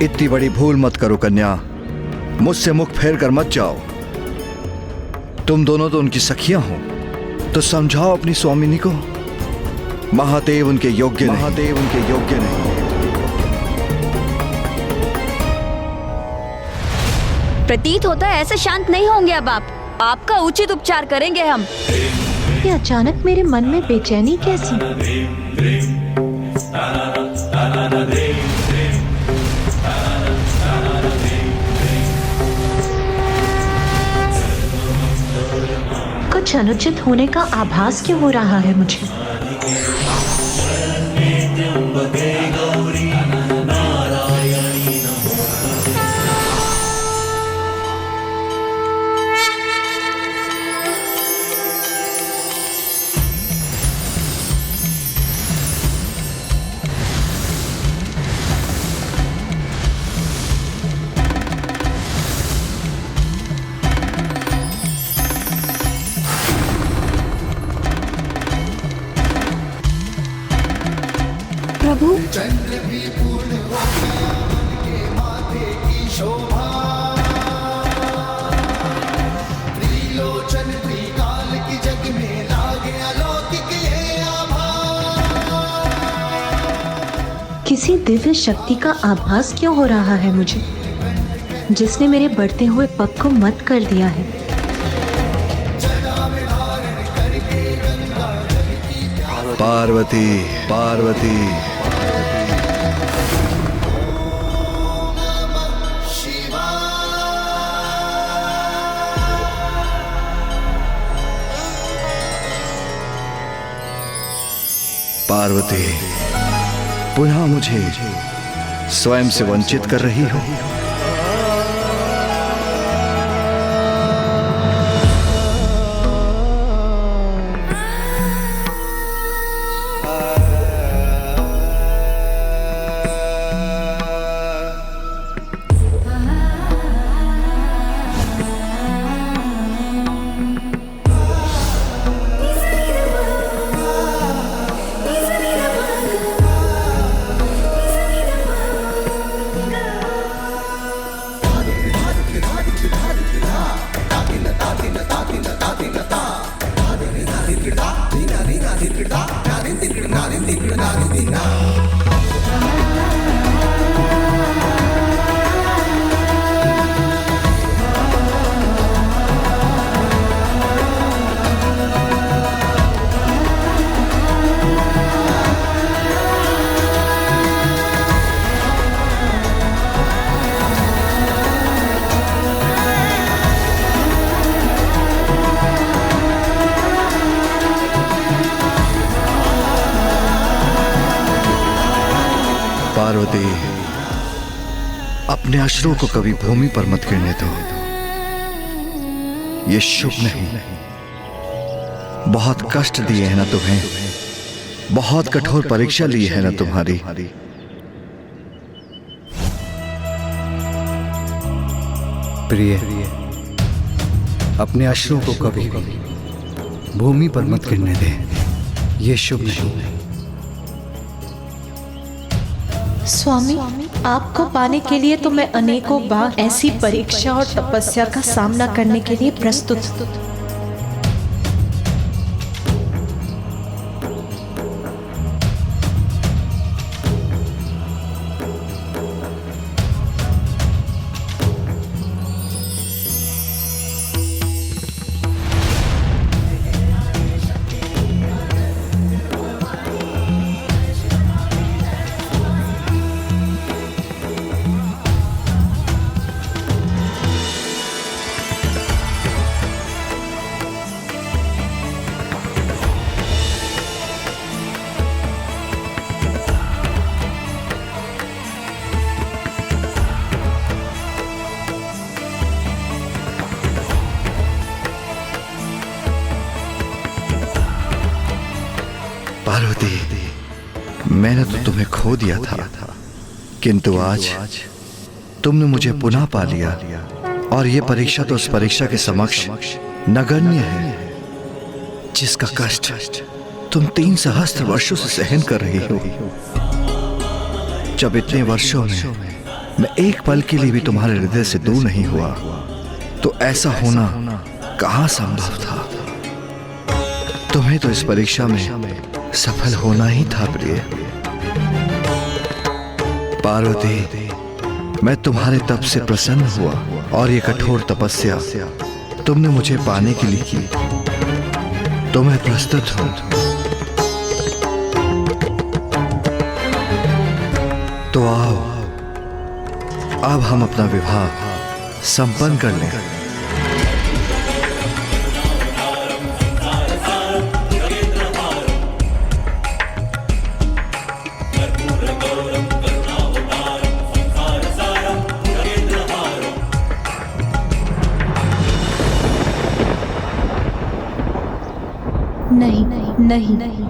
इतनी बड़ी भूल मत करो कन्या, मुझसे मुख फेर कर मत जाओ। तुम दोनों तो उनकी सखियां हो, तो समझाओ अपनी स्वामिनी को। महादेव उनके योग्य नहीं। प्रतीत होता है ऐसे शांत नहीं होंगे अब आप। आपका उचित उपचार करेंगे हम। ये अचानक मेरे मन में बेचैनी कैसी? कुछ अनुचित होने का आभास क्यों हो रहा है मुझे? प्रभु, चंद्र भी पूर्ण हो गया उनके माथे की शोभा। त्रिलोचन त्रिकाल की जग में लागे अलौकिक ये आभा। किसी दिव्य शक्ति का आभास क्यों हो रहा है मुझे, जिसने मेरे बढ़ते हुए पग को मत कर दिया है? पार्वती, पार्वती। पार्वती, पुनः मुझे स्वयं से वंचित कर रही हो। पार्वती, अपने अश्रुओं को कभी भूमि पर मत गिरने दो। ये शुभ नहीं। बहुत कष्ट दिए हैं ना तुम्हें, बहुत कठोर परीक्षा ली है ना तुम्हारी। प्रिय, अपने अश्रुओं को कभी भूमि पर मत गिरने दे। ये शुभ नहीं। स्वामी, आपको पाने के लिए तो मैं अनेकों बार ऐसी परीक्षा और तपस्या का सामना करने के लिए प्रस्तुत हूँ। पार्वती, मैंने तो तुम्हें खो दिया था, किंतु आज तुमने मुझे पुनः पा लिया। और ये परीक्षा तो उस परीक्षा के समक्ष नगण्य है, जिसका कष्ट तुम 3 सहस्त्र वर्षों से सहन कर रही हो। जब इतने वर्षों में मैं एक पल के लिए भी तुम्हारे हृदय से दूर नहीं हुआ, तो ऐसा होना कहां संभव था? तुम्हें तो इस परीक्षा में सफल होना ही था प्रिय। पार्वती, मैं तुम्हारे तप से प्रसन्न हुआ और ये कठोर तपस्या तुमने मुझे पाने के लिए की, तो मैं प्रस्तुत हूं। तो आओ, अब हम अपना विवाह संपन्न कर लें। नहीं नहीं नहीं,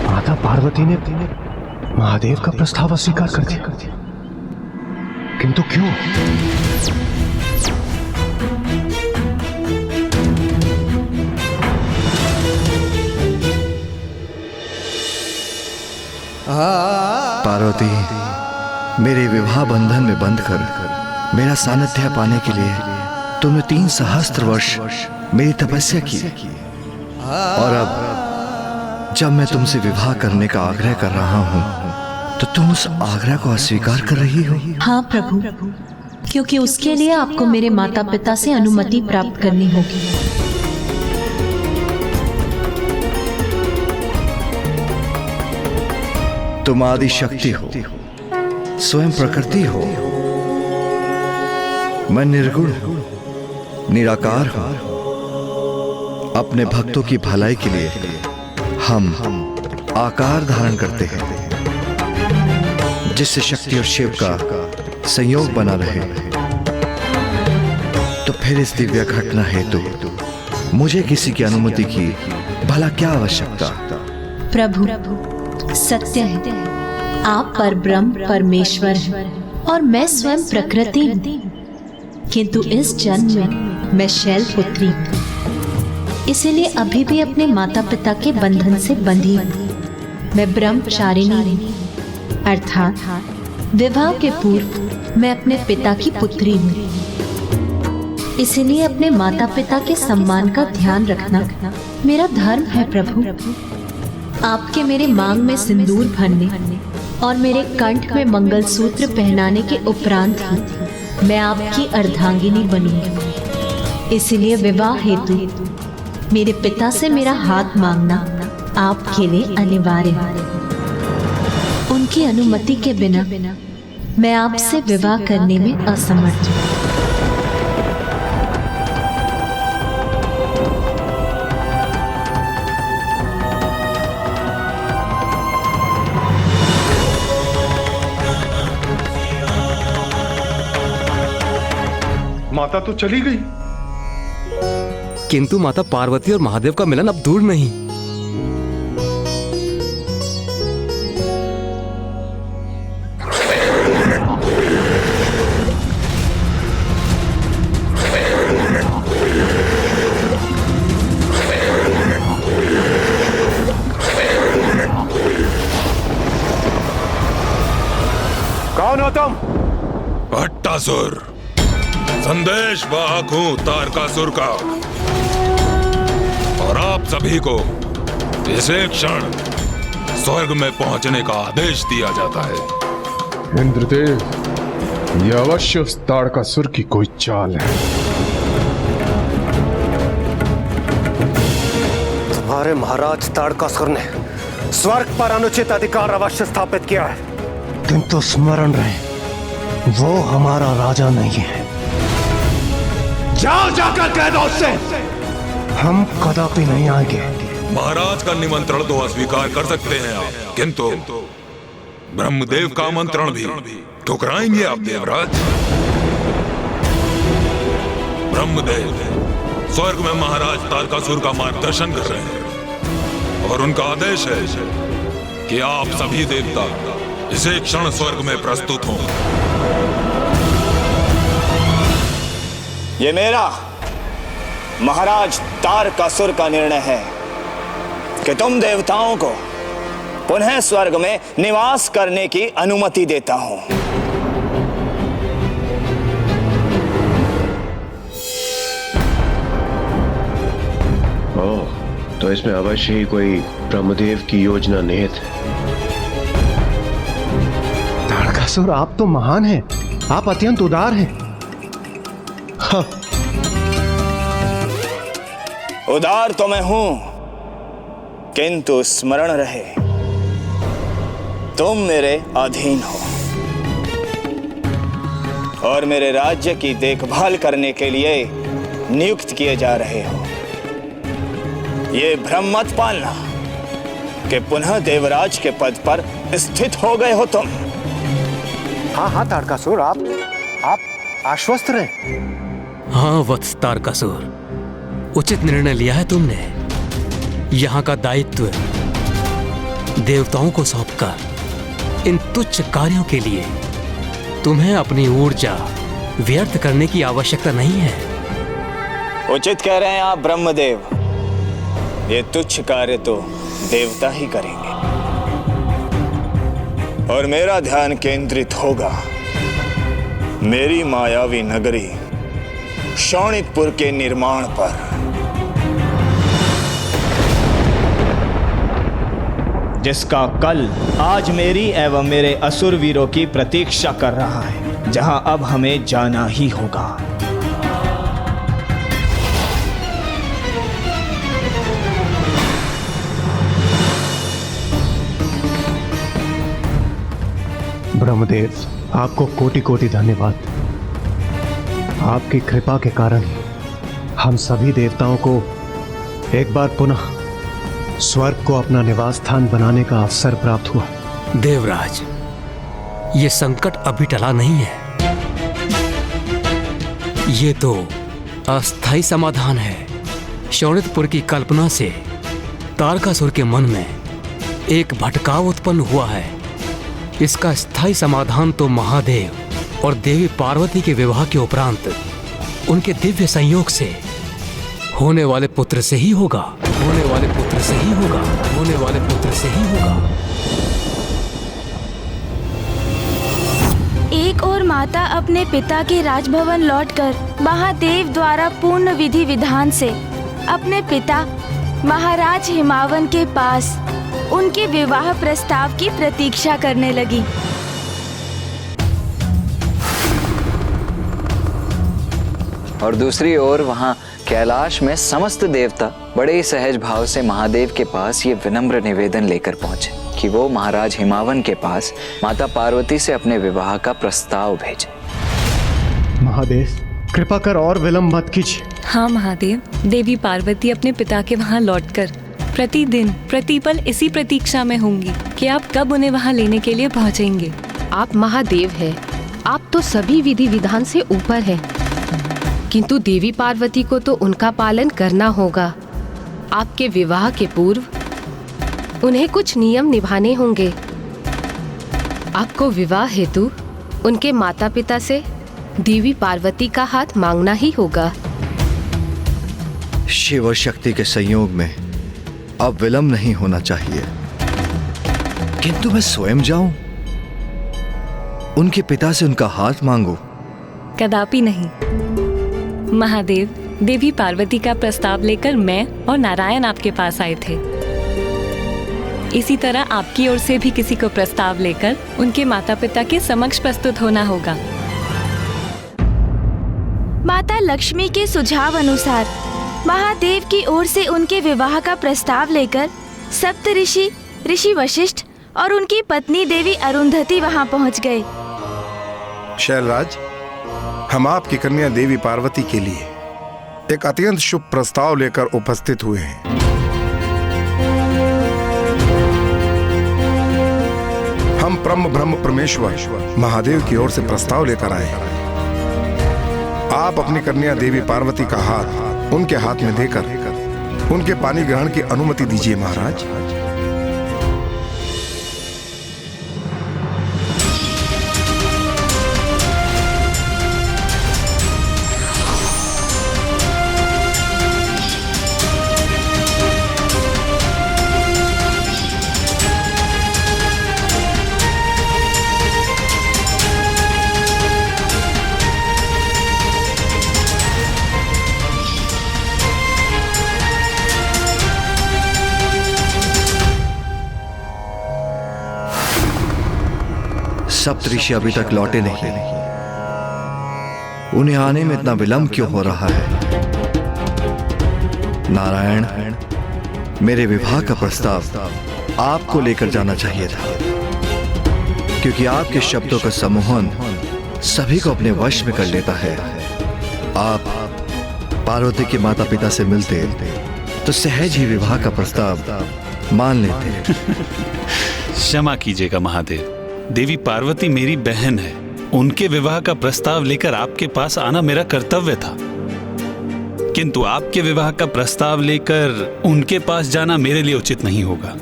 माता पार्वती ने महादेव का प्रस्ताव अस्वीकार कर दिया, किंतु क्यों? पार्वती, मेरे विवाह बंधन में बंधकर मेरा सानिध्य पाने के लिए तुमने 3 सहस्त्र वर्ष मेरी तपस्या की, और अब जब मैं तुमसे विवाह करने का आग्रह कर रहा हूं, तो तुम उस आग्रह को अस्वीकार कर रही हो? हाँ प्रभु, क्योंकि उसके लिए आपको मेरे माता पिता से अनुमति प्राप्त करनी होगी। तुम आदि शक्ति हो, स्वयं प्रकृति हो। मैं निर्गुण हूं, निराकार हूं। अपने भक्तों की भलाई के लिए हम आकार धारण करते हैं, जिससे शक्ति और शिव का संयोग बना रहे। तो फिर इस दिव्य घटना हेतु मुझे किसी की अनुमति की भला क्या आवश्यकता? प्रभु, सत्य है, आप परब्रह्म परमेश्वर हैं और मैं स्वयं प्रकृति हूँ, किंतु इस जन्म में मैं शैलपुत्री हूँ। इसीलिए अभी भी अपने माता पिता के बंधन से बंधी हूँ। मैं ब्रह्मचारिणी हूँ, अर्थात विवाह के पूर्व मैं अपने पिता की पुत्री हूँ। इसीलिए अपने माता पिता के सम्मान का ध्यान रखना मेरा धर्म है। प्रभु, आपके मेरे मांग में सिंदूर भरने और मेरे कंठ में मंगलसूत्र पहनाने के उपरांत ही मैं आपकी अर्धांगिनी बनूंगी। इसलिए विवाह हेतु मेरे पिता से मेरा हाथ मांगना आपके लिए अनिवार्य है। उनकी अनुमति के बिना मैं आपसे विवाह करने में असमर्थ हूँ। माता तो चली गई, किंतु माता पार्वती और महादेव का मिलन अब दूर नहीं। कौन हो तुम? भट्टासुर, संदेश वाहक हूं तारकासुर का, और आप सभी को इसे क्षण स्वर्ग में पहुंचने का आदेश दिया जाता है। इंद्रदेव, यह अवश्य उस तारकासुर की कोई चाल है। तुम्हारे महाराज तारकासुर ने स्वर्ग पर अनुचित अधिकार अवश्य स्थापित किया है, किंतु स्मरण रहे, वो हमारा राजा नहीं है। जाओ, जाकर कह दो उससे हम कदापि नहीं आएंगे। महाराज का निमंत्रण तो अस्वीकार कर सकते हैं आप, किंतु ब्रह्मदेव का आमंत्रण भी ठुकराएंगे आप देवराज? ब्रह्मदेव स्वर्ग में महाराज तारकासुर का मार्गदर्शन कर रहे हैं, और उनका आदेश है कि आप सभी देवता इसे क्षण स्वर्ग में प्रस्तुत हों। ये मेरा महाराज तारकासुर का निर्णय है कि तुम देवताओं को पुनः स्वर्ग में निवास करने की अनुमति देता हूं। ओह, तो इसमें अवश्य ही कोई ब्रह्मदेव की योजना निहित है। तारकासुर, आप तो महान हैं, आप अत्यंत उदार हैं। हाँ। उदार तो मैं हूं, किंतु स्मरण रहे तुम मेरे अधीन हो और मेरे राज्य की देखभाल करने के लिए नियुक्त किए जा रहे हो। ये भ्रम मत पालना कि पुनः देवराज के पद पर स्थित हो गए हो तुम। हाँ हाँ तारकासुर, आप आश्वस्त रहे। हाँ वत्स तारकासुर, उचित निर्णय लिया है तुमने। यहाँ का दायित्व देवताओं को सौंपकर इन तुच्छ कार्यों के लिए तुम्हें अपनी ऊर्जा व्यर्थ करने की आवश्यकता नहीं है। उचित कह रहे हैं आप ब्रह्मदेव, ये तुच्छ कार्य तो देवता ही करेंगे और मेरा ध्यान केंद्रित होगा मेरी मायावी नगरी शोणितपुर के निर्माण पर। जिसका कल आज मेरी एवं मेरे असुर वीरों की प्रतीक्षा कर रहा है, जहां अब हमें जाना ही होगा। ब्रह्मदेव, आपको कोटि कोटि धन्यवाद। आपकी कृपा के कारण हम सभी देवताओं को एक बार पुनः स्वर्ग को अपना निवास स्थान बनाने का अवसर प्राप्त हुआ। देवराज, ये संकट अभी टला नहीं है। ये तो अस्थायी समाधान है। शोणितपुर की कल्पना से तारकासुर के मन में एक भटकाव उत्पन्न हुआ है। इसका स्थायी समाधान तो महादेव और देवी पार्वती के विवाह के उपरांत उनके दिव्य संयोग से होने वाले पुत्र से ही होगा। होने वाले पुत्र से ही होगा। होने वाले पुत्र से ही होगा। एक और माता अपने पिता के राजभवन लौटकर महादेव द्वारा पूर्ण विधि विधान से अपने पिता महाराज हिमावन के पास उनके विवाह प्रस्ताव की प्रतीक्षा करने लगी। और दूसरी ओर वहां कैलाश में समस्त देवता बड़े ही सहज भाव से महादेव के पास ये विनम्र निवेदन लेकर पहुंचे कि वो महाराज हिमावन के पास माता पार्वती से अपने विवाह का प्रस्ताव भेजे। महादेव, कृपा कर और विलंब मत कीजिए। हाँ महादेव, देवी पार्वती अपने पिता के वहाँ लौटकर प्रतिदिन प्रतिपल इसी प्रतीक्षा में होंगी कि आप कब उन्हें वहाँ लेने के लिए पहुँचेंगे। आप महादेव हैं, आप तो सभी विधि विधान से ऊपर हैं, किंतु देवी पार्वती को तो उनका पालन करना होगा। आपके विवाह के पूर्व उन्हें कुछ नियम निभाने होंगे। आपको विवाह हेतु उनके माता पिता से देवी पार्वती का हाथ मांगना ही होगा। शिव और शक्ति के संयोग में अब विलंब नहीं होना चाहिए, किंतु मैं स्वयं जाऊं, उनके पिता से उनका हाथ मांगू? कदापि नहीं महादेव। देवी पार्वती का प्रस्ताव लेकर मैं और नारायण आपके पास आए थे। इसी तरह आपकी ओर से भी किसी को प्रस्ताव लेकर उनके माता पिता के समक्ष प्रस्तुत होना होगा। माता लक्ष्मी के सुझाव अनुसार महादेव की ओर से उनके विवाह का प्रस्ताव लेकर सप्त ऋषि, ऋषि वशिष्ठ और उनकी पत्नी देवी अरुंधति वहां पहुंच गए। शैलराज, हम आपकी कन्या देवी पार्वती के लिए एक अत्यंत शुभ प्रस्ताव लेकर उपस्थित हुए हैं। हम ब्रह्म परमेश्वर महादेव की ओर से प्रस्ताव लेकर आए हैं। आप अपनी कन्या देवी पार्वती का हाथ उनके हाथ में देकर उनके पानी ग्रहण की अनुमति दीजिए महाराज। सप्तऋषि अभी तक लौटे नहीं। उन्हें आने में इतना विलंब क्यों हो रहा है? नारायण, मेरे विवाह का प्रस्ताव आपको लेकर जाना चाहिए था, क्योंकि आपके शब्दों का सम्मोहन सभी को अपने वश में कर लेता है। आप पार्वती के माता पिता से मिलते तो सहज ही विवाह का प्रस्ताव मान लेते। क्षमा कीजिएगा महादेव, देवी पार्वती मेरी बहन है। उनके विवाह का प्रस्ताव लेकर आपके पास आना मेरा कर्तव्य था, किंतु आपके विवाह का प्रस्ताव लेकर उनके पास जाना मेरे लिए उचित नहीं होगा,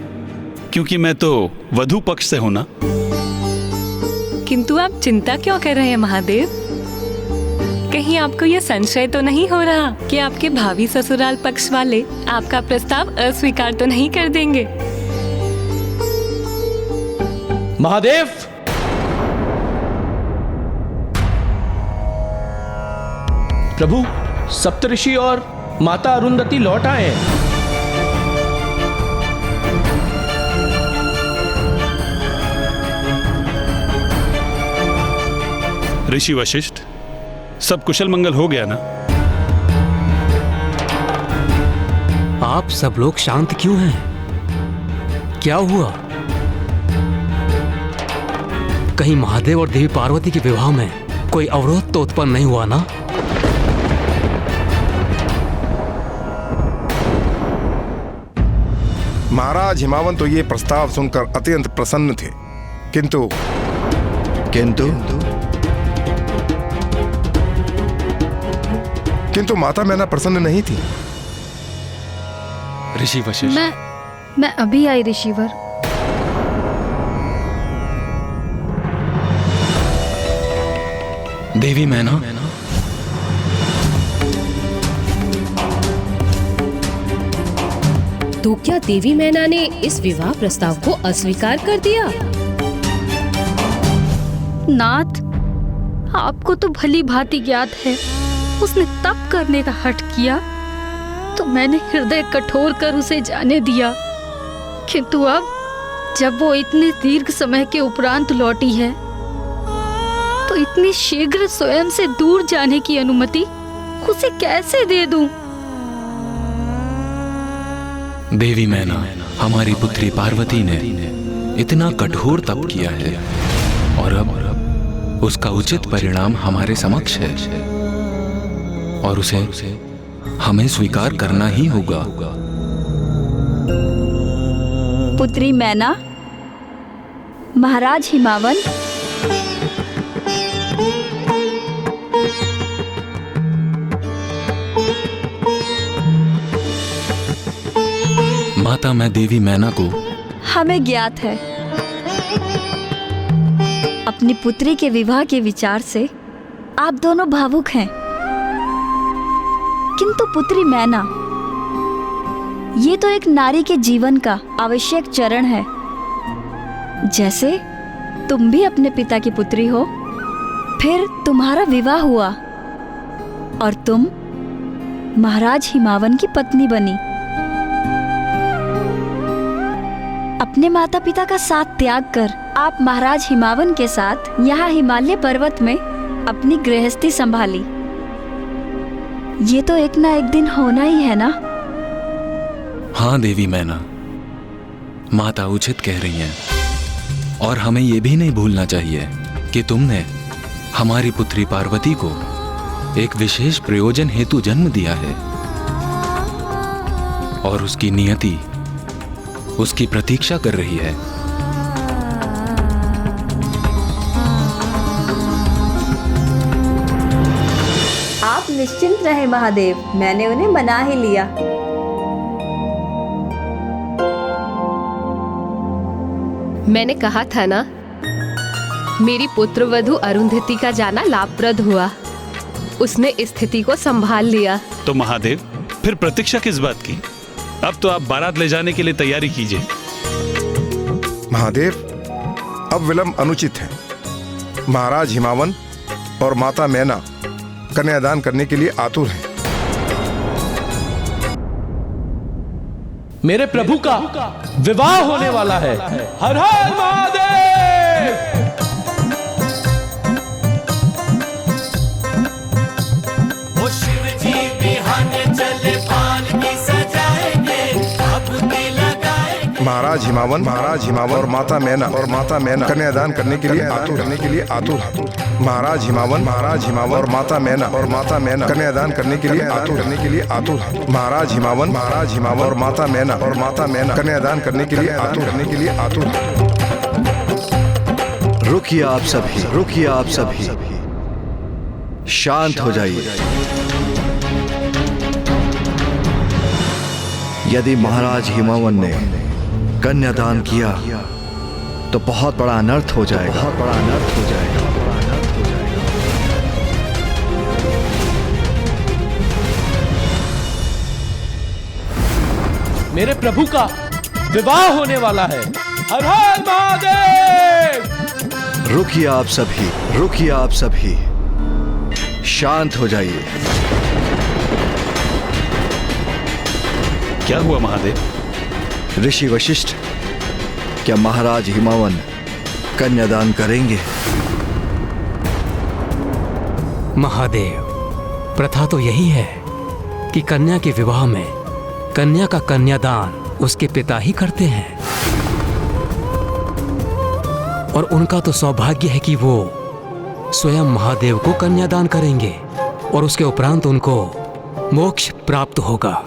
क्योंकि मैं तो वधू पक्ष से हूं ना। किंतु आप चिंता क्यों कर रहे हैं महादेव? कहीं आपको यह संशय तो नहीं हो रहा कि आपके भावी ससुराल पक्ष वाले आपका प्रस्ताव अस्वीकार तो नहीं कर देंगे? महादेव, प्रभु, सप्तऋषि और माता अरुंधति लौट आए हैं। ऋषि वशिष्ठ, सब कुशल मंगल हो गया ना? आप सब लोग शांत क्यों हैं? क्या हुआ? कहीं महादेव और देवी पार्वती के विवाह में कोई अवरोध तो उत्पन्न नहीं हुआ ना? महाराज हिमावन तो ये प्रस्ताव सुनकर अत्यंत प्रसन्न थे, किंतु किंतु माता मैना प्रसन्न नहीं थी। ऋषि वशिष्ठ, मैं अभी आई ऋषिवर। देवी मैना, तो क्या देवी मैना ने इस विवाह प्रस्ताव को अस्वीकार कर दिया? नाथ, आपको तो भली भांति ज्ञात है, उसने तप करने का हठ किया तो मैंने हृदय कठोर कर उसे जाने दिया, किंतु अब जब वो इतने दीर्घ समय के उपरांत लौटी है तो इतनी शीघ्र स्वयं से दूर जाने की अनुमति उसे कैसे दे दूं? देवी मैना, हमारी पुत्री पार्वती ने इतना कठोर तप किया है और अब उसका उचित परिणाम हमारे समक्ष है और उसे हमें स्वीकार करना ही होगा। पुत्री मैना, महाराज हिमावन, माता, मैं देवी मैना को हमें ज्ञात है अपनी पुत्री के विवाह के विचार से आप दोनों भावुक हैं, किंतु पुत्री मैना, ये तो एक नारी के जीवन का आवश्यक चरण है। जैसे तुम भी अपने पिता की पुत्री हो, फिर तुम्हारा विवाह हुआ और तुम महाराज हिमावन की पत्नी बनी। अपने माता पिता का साथ त्याग कर आप महाराज हिमावन के साथ यहाँ हिमालय पर्वत में अपनी गृहस्थी संभाली। ये तो एक ना एक दिन होना ही है ना? हाँ देवी मैना, माता उचित कह रही हैं और हमें यह भी नहीं भूलना चाहिए कि तुमने हमारी पुत्री पार्वती को एक विशेष प्रयोजन हेतु जन्म दिया है और उसकी नियति उसकी प्रतीक्षा कर रही है। आप निश्चिंत रहे महादेव, मैंने उन्हें मना ही लिया। मैंने कहा था ना, मेरी पुत्रवधू अरुंधति का जाना लाभप्रद हुआ। उसने स्थिति को संभाल लिया। तो महादेव, फिर प्रतीक्षा किस बात की? अब तो आप बारात ले जाने के लिए तैयारी कीजिए। महादेव, अब विलंब अनुचित है। महाराज हिमावन और माता मैना कन्यादान करने के लिए आतुर हैं। मेरे प्रभु का विवाह होने वाला है। हर हर महादेव। महाराज हिमावन और माता मैना कन्यादान करने के लिए आतुर। महाराज हिमावन और माता मैना कन्यादान करने के लिए आतुर। महाराज हिमावन और माता मैना कन्यादान करने के लिए आतुर। रुकिए आप सभी, शांत हो जाइए। यदि महाराज हिमावन ने कन्यादान किया तो बहुत बड़ा अनर्थ हो जाएगा। मेरे प्रभु का विवाह होने वाला है। हर हर महादेव। रुकिए आप सभी, शांत हो जाइए। क्या हुआ महादेव? ऋषि वशिष्ठ, क्या महाराज हिमावन कन्यादान करेंगे? महादेव, प्रथा तो यही है कि कन्या के विवाह में कन्या का कन्यादान उसके पिता ही करते हैं, और उनका तो सौभाग्य है कि वो स्वयं महादेव को कन्यादान करेंगे और उसके उपरांत उनको मोक्ष प्राप्त होगा।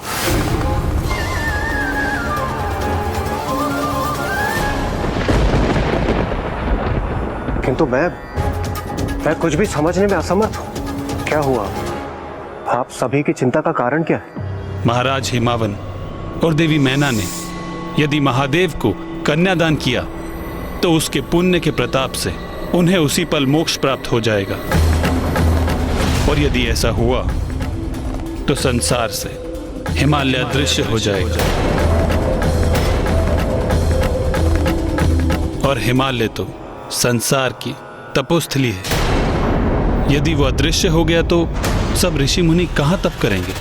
किंतु मैं कुछ भी समझने में असमर्थ हूं। क्या हुआ? आप सभी की चिंता का कारण क्या है? महाराज हिमावन और देवी मैना ने यदि महादेव को कन्यादान किया तो उसके पुण्य के प्रताप से उन्हें उसी पल मोक्ष प्राप्त हो जाएगा, और यदि ऐसा हुआ तो संसार से हिमालय अदृश्य हो जाएगा, और हिमालय तो संसार की तपोस्थली है। यदि वो अदृश्य हो गया तो सब ऋषि मुनि कहां तप करेंगे?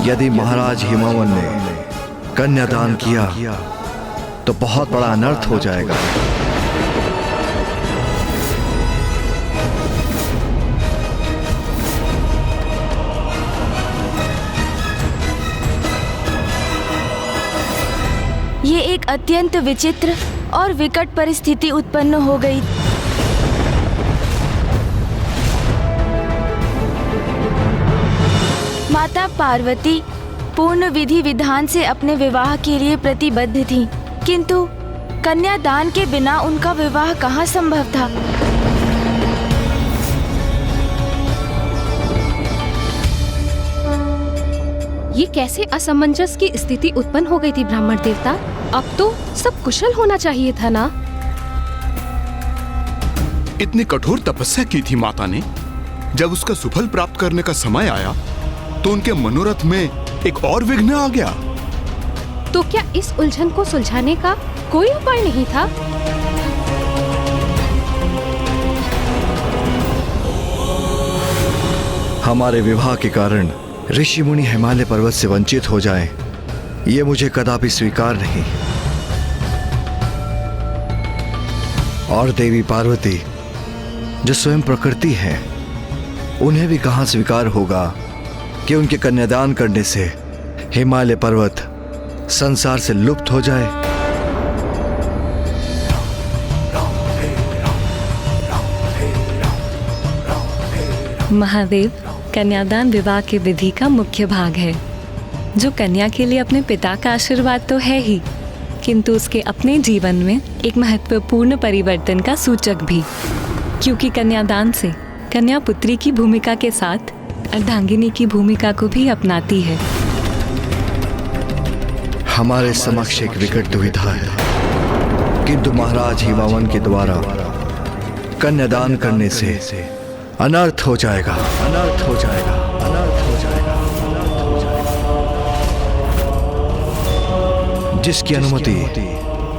यदि महाराज हिमावन ने कन्यादान किया तो बहुत बड़ा अनर्थ हो जाएगा। ये एक अत्यंत विचित्र और विकट परिस्थिति उत्पन्न हो गई। माता पार्वती पूर्ण विधि विधान से अपने विवाह के लिए प्रतिबद्ध थीं, किंतु कन्यादान के बिना उनका विवाह कहाँ संभव था। ये कैसे असमंजस की स्थिति उत्पन्न हो गई थी ब्राह्मण देवता? अब तो सब कुशल होना चाहिए था ना? इतनी कठोर तपस्या की थी माता ने। जब उसका सुफल प्राप्त करने का समय आया तो उनके मनोरथ में एक और विघ्न आ गया। तो क्या इस उलझन को सुलझाने का कोई उपाय नहीं था? हमारे विवाह के कारण ऋषि मुनि हिमालय पर्वत से वंचित हो जाएं, ये मुझे कदापि स्वीकार नहीं। और देवी पार्वती जो स्वयं प्रकृति है, उन्हें भी कहां स्वीकार होगा कि उनके कन्यादान करने से हिमालय पर्वत संसार से लुप्त हो जाए। महादेव, कन्यादान विवाह की विधि का मुख्य भाग है, जो कन्या के लिए अपने पिता का आशीर्वाद तो है ही, किंतु उसके अपने जीवन में एक महत्वपूर्ण परिवर्तन का सूचक भी, क्योंकि कन्यादान से कन्या पुत्री की भूमिका के साथ अर्धांगिनी की भूमिका को भी अपनाती है। हमारे समक्ष एक विकट दुविधा है, किंतु महाराज हिमावन के द्वारा कन्यादान करने से अनर्थ हो जाएगा, अनर्थ हो जाएगा, अनर्थ हो जाएगा, अनर्थ हो जाएगा, जिसकी अनुमति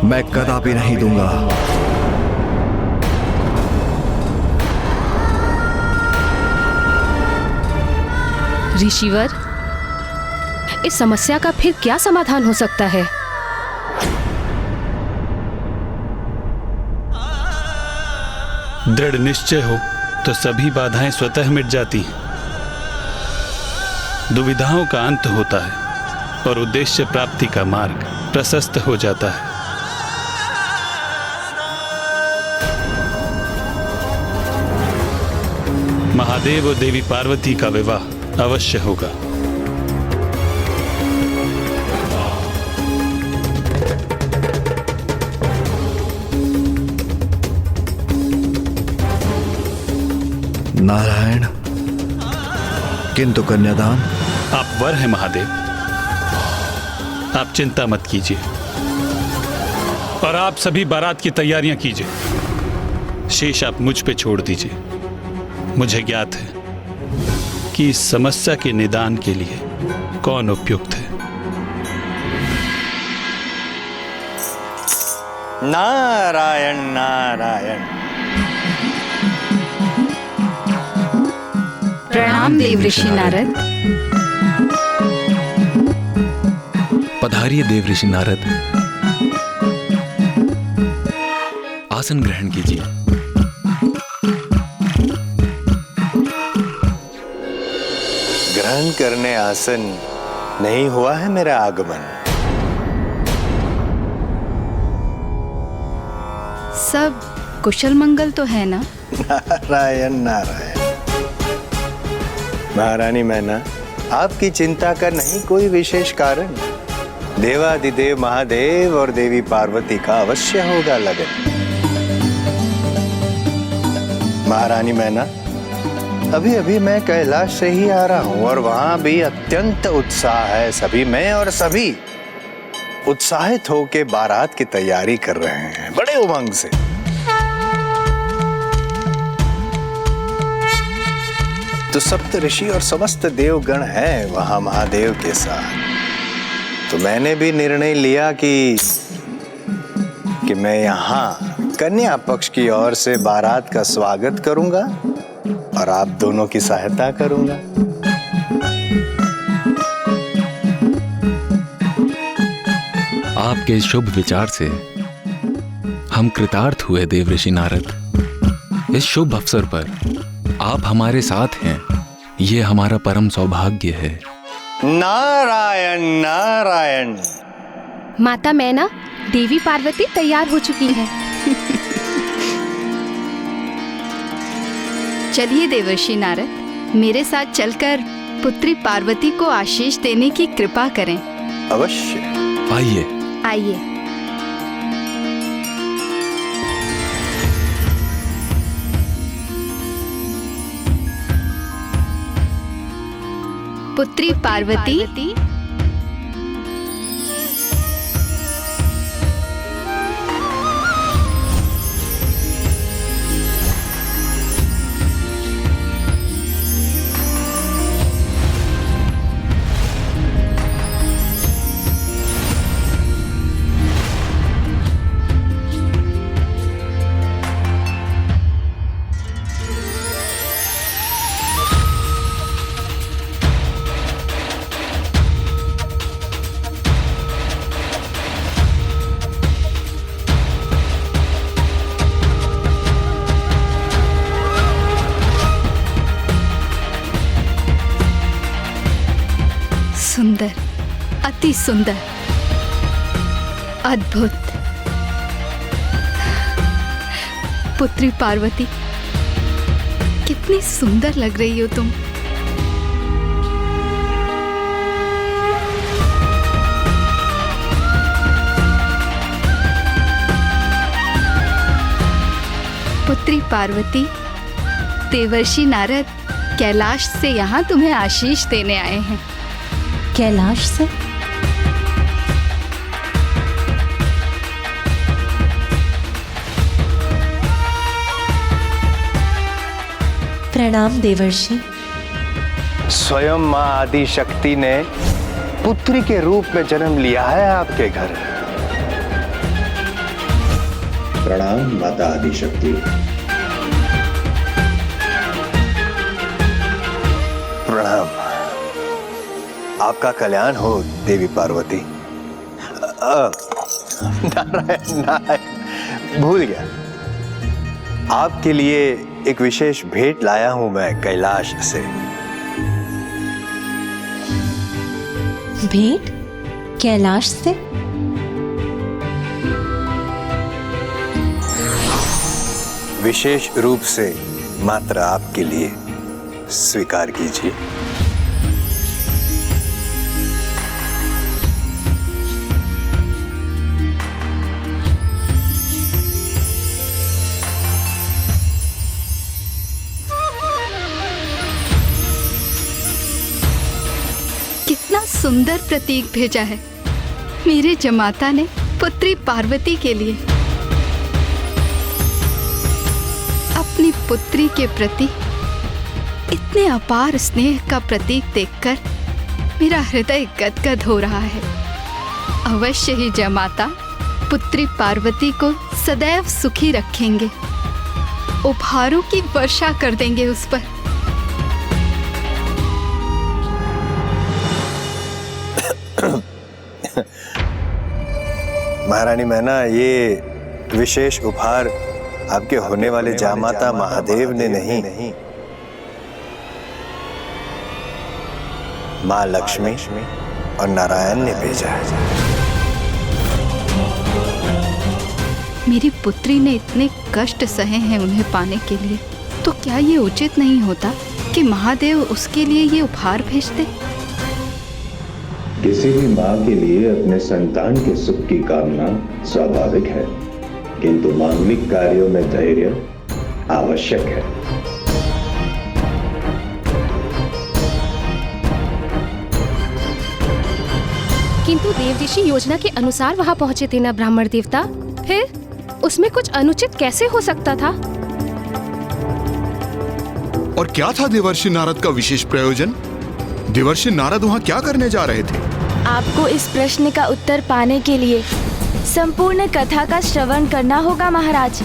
मैं कदापि नहीं दूंगा। ऋषिवर, इस समस्या का फिर क्या समाधान हो सकता है? दृढ़ निश्चय हो तो सभी बाधाएं स्वतः मिट जाती हैं। दुविधाओं का अंत होता है और उद्देश्य प्राप्ति का मार्ग प्रशस्त हो जाता है। महादेव और देवी पार्वती का विवाह अवश्य होगा। नारायण, किंतु कन्यादान? आप वर हैं महादेव, आप चिंता मत कीजिए और आप सभी बारात की तैयारियां कीजिए। शेष आप मुझ पे छोड़ दीजिए। मुझे ज्ञात है कि इस समस्या के निदान के लिए कौन उपयुक्त है। नारायण नारायण। प्रणाम देव ऋषि नारद। पधारिए देव ऋषि नारद, आसन ग्रहण कीजिए। ग्रहण करने आसन नहीं हुआ है मेरा आगमन। सब कुशल मंगल तो है ना? नारायण नारायण। महारानी मैना, आपकी चिंता का नहीं कोई विशेष कारण। देवादिदेव महादेव और देवी पार्वती का अवश्य होगा लगन। महारानी मैना, अभी अभी मैं कैलाश से ही आ रहा हूं और वहां भी अत्यंत उत्साह है। सभी मैं और सभी उत्साहित होकर बारात की तैयारी कर रहे हैं बड़े उमंग से। तो सप्त ऋषि और समस्त देवगण हैं वहां महादेव के साथ। तो मैंने भी निर्णय लिया कि मैं यहाँ कन्या पक्ष की ओर से बारात का स्वागत करूंगा और आप दोनों की सहायता करूंगा। आपके इस शुभ विचार से हम कृतार्थ हुए देव ऋषि नारद। इस शुभ अवसर पर आप हमारे साथ हैं, ये हमारा परम सौभाग्य है। नारायण नारायण। माता मैना, देवी पार्वती तैयार हो चुकी है। चलिए देवर्षि नारद, मेरे साथ चलकर पुत्री पार्वती को आशीष देने की कृपा करें। अवश्य। आइए आइए। पुत्री पार्वती, सुंदर, अति सुंदर, अद्भुत। पुत्री पार्वती, कितनी सुंदर लग रही हो तुम। पुत्री पार्वती, देवर्षि नारद कैलाश से यहाँ तुम्हें आशीष देने आए हैं। कैलाश से? प्रणाम देवर्षि। स्वयं माँ आदि शक्ति ने पुत्री के रूप में जन्म लिया है आपके घर। प्रणाम माता आदि शक्ति। प्रणाम। आपका कल्याण हो देवी पार्वती। नारायण नारायण, भूल गया। आपके लिए एक विशेष भेंट लाया हूं मैं कैलाश से। भेंट कैलाश से? विशेष रूप से मात्र आपके लिए, स्वीकार कीजिए। कितना सुंदर प्रतीक भेजा है मेरे जमाता ने पुत्री पार्वती के लिए। अपनी पुत्री के प्रति इतने अपार स्नेह का प्रतीक देखकर मेरा हृदय गदगद हो रहा है। अवश्य ही जमाता पुत्री पार्वती को सदैव सुखी रखेंगे, उपहारों की वर्षा कर देंगे उस पर। महारानी मैना, ये विशेष उपहार आपके होने वाले जामाता महादेव ने नहीं, माँ लक्ष्मी और नारायण ने भेजा है। मेरी पुत्री ने इतने कष्ट सहे हैं उन्हें पाने के लिए, तो क्या ये उचित नहीं होता कि महादेव उसके लिए ये उपहार भेजते? किसी भी माँ के लिए अपने संतान के सुख की कामना स्वाभाविक है, किंतु मांगलिक कार्यों में धैर्य आवश्यक है। किंतु देव ऋषि योजना के अनुसार वहां पहुंचे थे ना ब्राह्मण देवता, फिर उसमें कुछ अनुचित कैसे हो सकता था? और क्या था देवर्षि नारद का विशेष प्रयोजन? देवर्षि नारद वहां क्या करने जा रहे थे? आपको इस प्रश्न का उत्तर पाने के लिए संपूर्ण कथा का श्रवण करना होगा महाराज।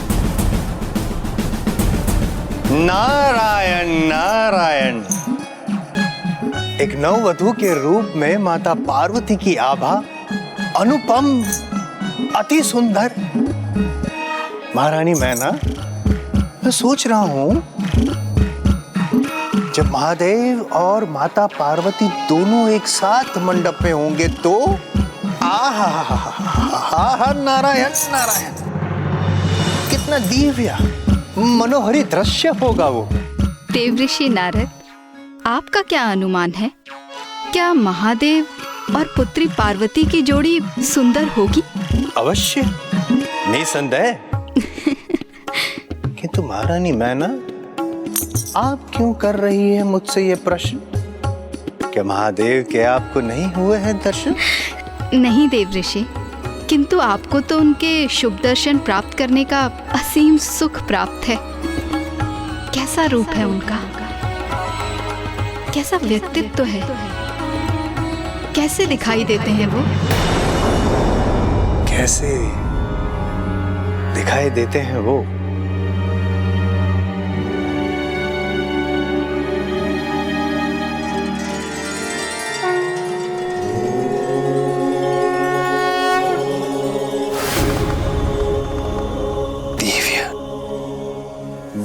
नारायण नारायण। एक नववधू के रूप में माता पार्वती की आभा अनुपम, अति सुंदर। महारानी मैना, मैं सोच रहा हूं जब महादेव और माता पार्वती दोनों एक साथ मंडप में होंगे तो आहा, नारायण नारायण, कितना दिव्य मनोहरी दृश्य होगा वो। देवऋषि नारद, आपका क्या अनुमान है? क्या महादेव और पुत्री पार्वती की जोड़ी सुंदर होगी? अवश्य, निसंदेह। किंतु महारानी मैना, आप क्यों कर रही है मुझसे ये प्रश्न? क्या महादेव के आपको नहीं हुए हैं दर्शन? नहीं देवऋषि, किंतु आपको तो उनके शुभ दर्शन प्राप्त करने का असीम सुख प्राप्त है। कैसा रूप है उनका, कैसा व्यक्तित्व है, कैसे दिखाई देते हैं वो? कैसे दिखाई देते हैं वो?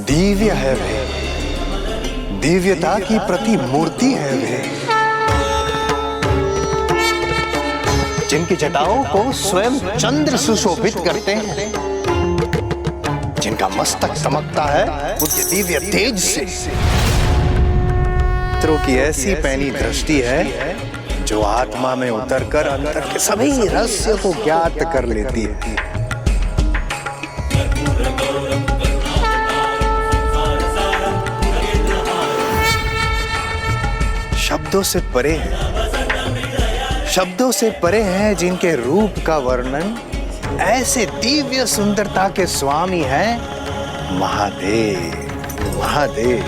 दिव्य है वे, दिव्यता की प्रतिमूर्ति है वे, जिनकी जटाओं को स्वयं चंद्र सुशोभित करते हैं, जिनका मस्तक चमकता है उनके दिव्य तेज से। पुत्रों की ऐसी पैनी दृष्टि है जो आत्मा में उतरकर अंतर के सभी रहस्य को ज्ञात कर लेती है। शब्दों से परे है, शब्दों से परे हैं जिनके रूप का वर्णन ऐसे दिव्य सुंदरता के स्वामी हैं महादेव। महादेव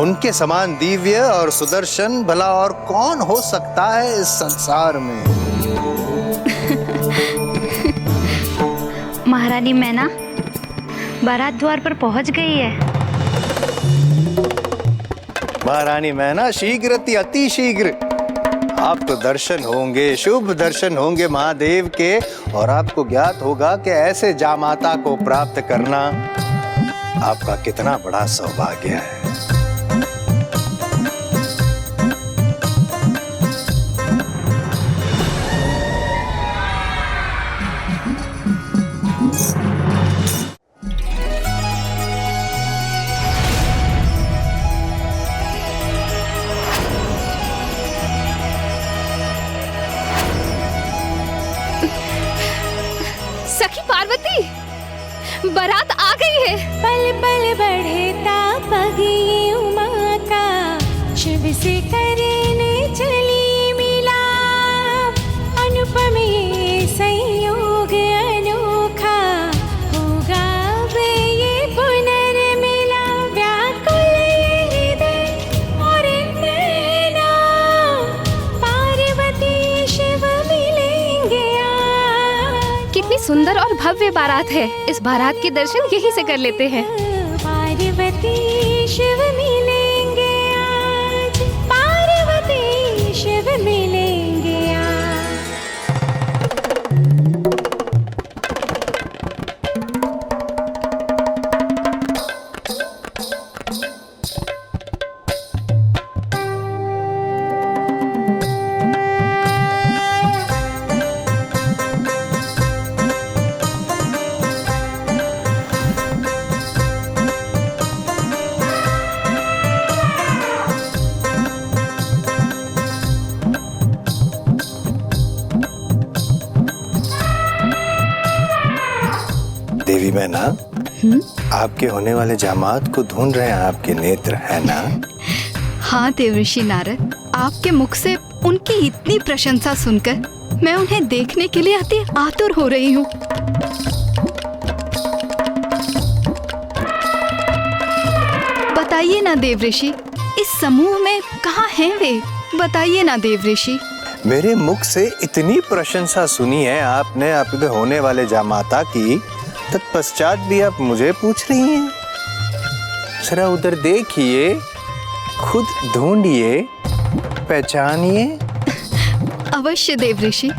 उनके समान दिव्य और सुदर्शन भला और कौन हो सकता है इस संसार में? महारानी मैना बारात द्वार पर पहुंच गई है। महारानी मैना शीघ्र अति शीघ्र आपको दर्शन होंगे, शुभ दर्शन होंगे महादेव के, और आपको ज्ञात होगा कि ऐसे जामाता को प्राप्त करना आपका कितना बड़ा सौभाग्य है। सखी पार्वती, बारात आ गई है। पल पल बढ़ता पगी उमा का, शिव से करने चली मिला, अनुपम ये संयोग अनोखा, होगा अब ये पुनर्मिला, व्याकुल ये हृदय और नैना, पार्वती शिव मिलेंगे आज। कितनी सुंदर और भव्य बारात है। इस बारात के दर्शन यहीं से कर लेते हैं। पार्वती शिव मिलेंगे आज, पार्वती शिव मिलेंगे आज। देवी मैना, आपके होने वाले जामात को ढूंढ रहे हैं आपके नेत्र, है ना? हाँ देवर्षि नारद, आपके मुख से उनकी इतनी प्रशंसा सुनकर मैं उन्हें देखने के लिए अति आतुर हो रही हूँ। बताइए ना देवऋषि, इस समूह में कहाँ हैं वे? बताइए ना देवऋषि। मेरे मुख से इतनी प्रशंसा सुनी है आपने आपके होने वाले जामाता की, तत्पश्चात भी आप मुझे पूछ रही हैं? जरा उधर देखिए, खुद ढूंढिए, पहचानिए। अवश्य देवऋषि।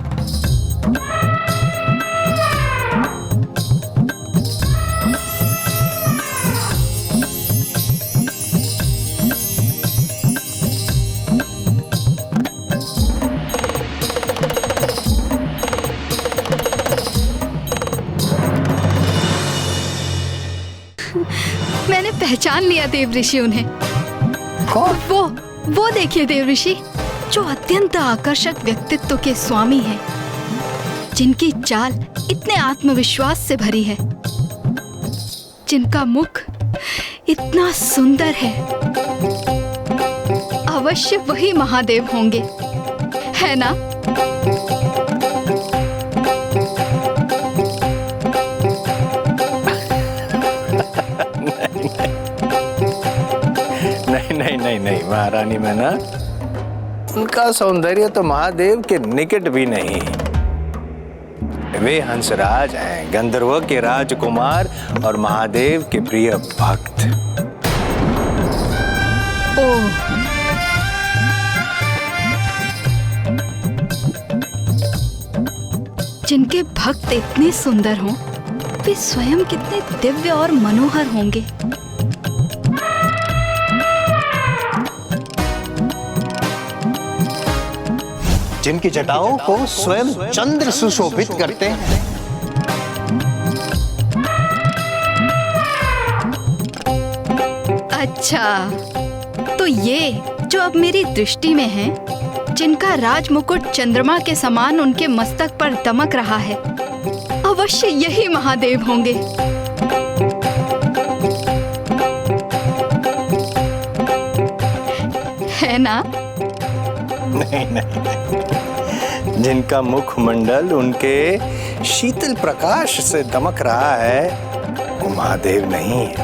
मैंने पहचान लिया देवऋषि उन्हें। कौन? वो देखिए देवऋषि, जो अत्यंत आकर्षक व्यक्तित्व के स्वामी हैं, जिनकी चाल इतने आत्मविश्वास से भरी है, जिनका मुख इतना सुंदर है। अवश्य वही महादेव होंगे, है ना? नहीं महारानी मैना, उनका सौंदर्य तो महादेव के निकट भी नहीं। वे हंसराज हैं, गंधर्व के राजकुमार और महादेव के प्रिय भक्त। ओह, जिनके भक्त इतने सुंदर हों, वे स्वयं कितने दिव्य और मनोहर होंगे। जिनकी जटाओं को स्वयं चंद्र सुशोभित करते हैं। अच्छा, तो ये जो अब मेरी दृष्टि में है, जिनका राजमुकुट चंद्रमा के समान उनके मस्तक पर दमक रहा है, अवश्य यही महादेव होंगे। है ना? नहीं, जिनका मुखमंडल उनके शीतल प्रकाश से दमक रहा है, वो महादेव नहीं है,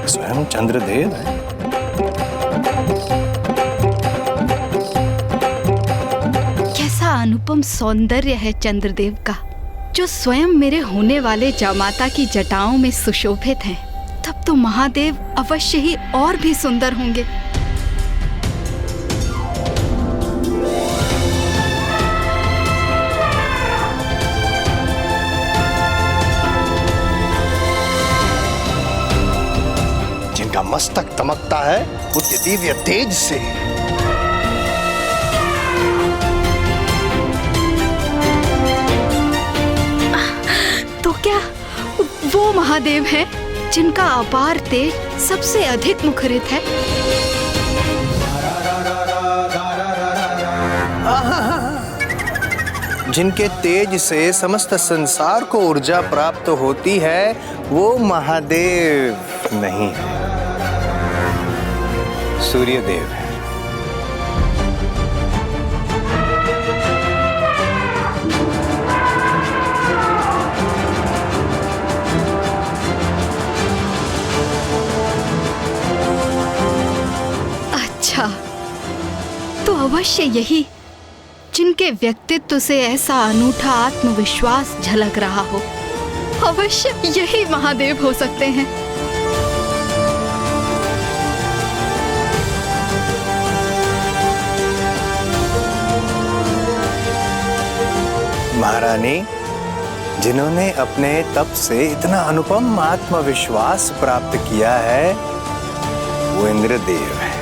स्वयं चंद्रदेव है। कैसा अनुपम सौंदर्य है चंद्रदेव का, जो स्वयं मेरे होने वाले जामाता की जटाओं में सुशोभित हैं। तब तो महादेव अवश्य ही और भी सुंदर होंगे। जिनका मस्तक दमकता है उस दिव्य तेज से। तो क्या वो महादेव हैं जिनका अपार तेज सबसे अधिक मुखरित है? जिनके तेज से समस्त संसार को ऊर्जा प्राप्त होती है, वो महादेव नहीं है, सूर्यदेव है। अच्छा, तो अवश्य यही जिनके व्यक्तित्व से ऐसा अनूठा आत्मविश्वास झलक रहा हो, अवश्य यही महादेव हो सकते हैं। महारानी, जिन्होंने अपने तप से इतना अनुपम आत्मविश्वास प्राप्त किया है, वो इंद्रदेव है।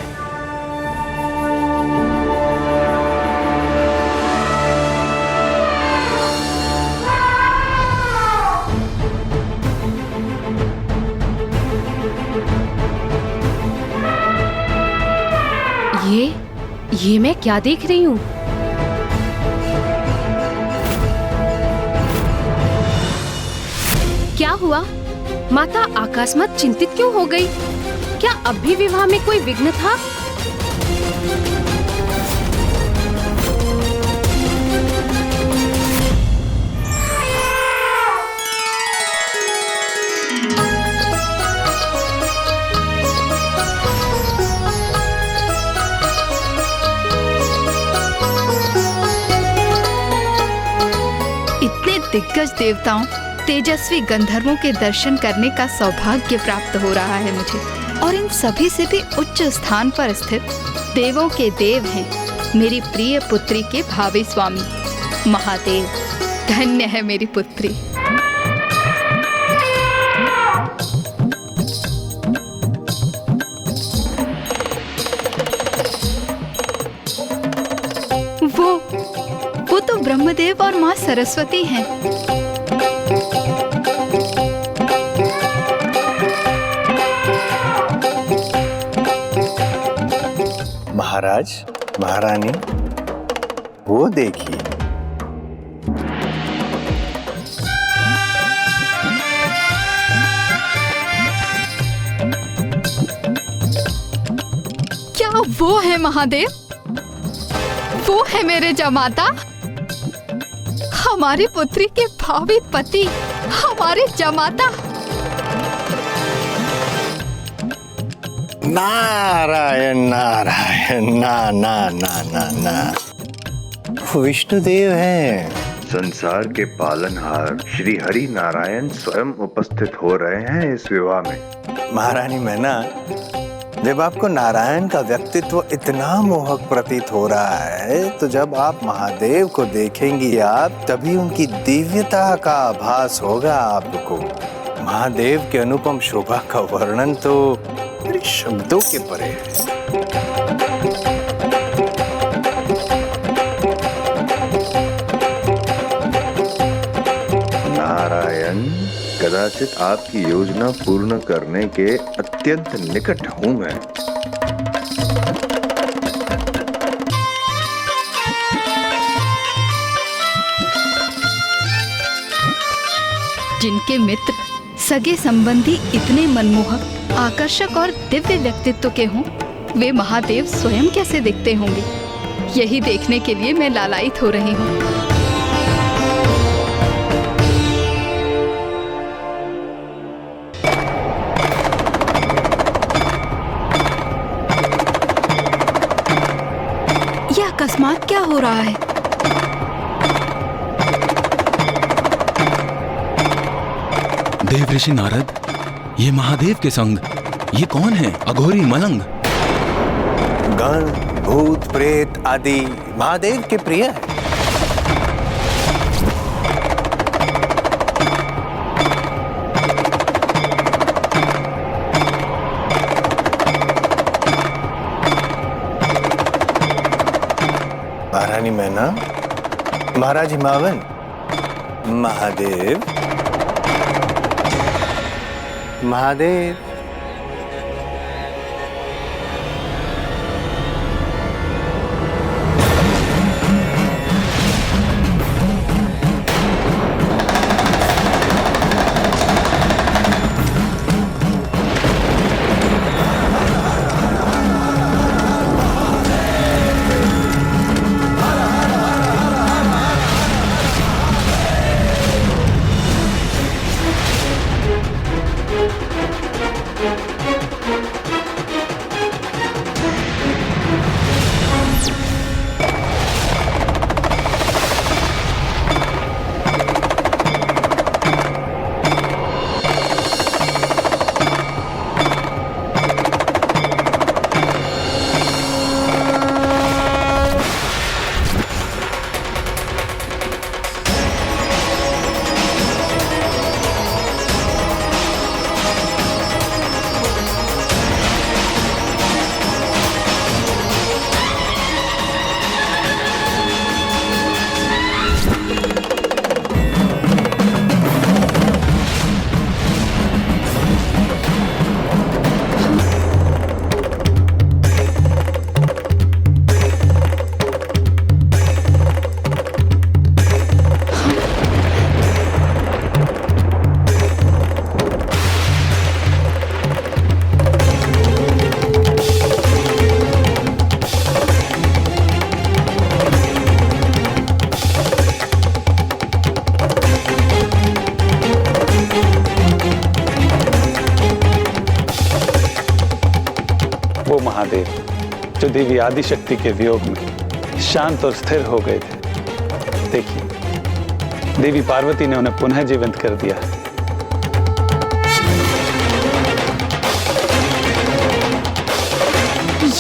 ये मैं क्या देख रही हूँ? क्या हुआ? माता अकस्मात चिंतित क्यों हो गई? क्या अब भी विवाह में कोई विघ्न था? इतने दिग्गज देवताओं, तेजस्वी गंधर्वों के दर्शन करने का सौभाग्य प्राप्त हो रहा है मुझे, और इन सभी से भी उच्च स्थान पर स्थित देवों के देव हैं मेरी प्रिय पुत्री के भावी स्वामी महादेव। धन्य है मेरी पुत्री। वो तो ब्रह्मदेव और माँ सरस्वती हैं। महाराज, महारानी, वो देखिए। क्या वो है महादेव? वो है मेरे जमाता, हमारी पुत्री के भावी पति, हमारे जमाता। नारायण नारायण, ना ना ना ना ना, विष्णुदेव हैं। संसार के पालनहार श्री हरि नारायण स्वयं उपस्थित हो रहे हैं इस विवाह में। महारानी मैना, जब आपको नारायण का व्यक्तित्व इतना मोहक प्रतीत हो रहा है, तो जब आप महादेव को देखेंगी आप, तभी उनकी दिव्यता का आभास होगा आपको। महादेव के अनुपम शोभा का वर्णन तो मेरे शब्दों के परे है। नारायण, कदाचित आपकी योजना पूर्ण करने के अत्यंत निकट हूं मैं। जिनके मित्र, सगे संबंधी इतने मनमोहक, आकर्षक और दिव्य व्यक्तित्व के हों, वे महादेव स्वयं कैसे दिखते होंगे, यही देखने के लिए मैं लालायित हो रही हूँ। यह अकस्मात क्या हो रहा है? देव ऋषि नारद, ये महादेव के संग ये कौन है? अघोरी मलंग? गण भूत प्रेत आदि महादेव के प्रिय है। महारानी मैना, महाराज हिमावन, महादेव, महादेव। महादेव जो देवी आदिशक्ति के वियोग में शांत और स्थिर हो गए थे, देखिए देवी पार्वती ने उन्हें पुनः जीवित कर दिया।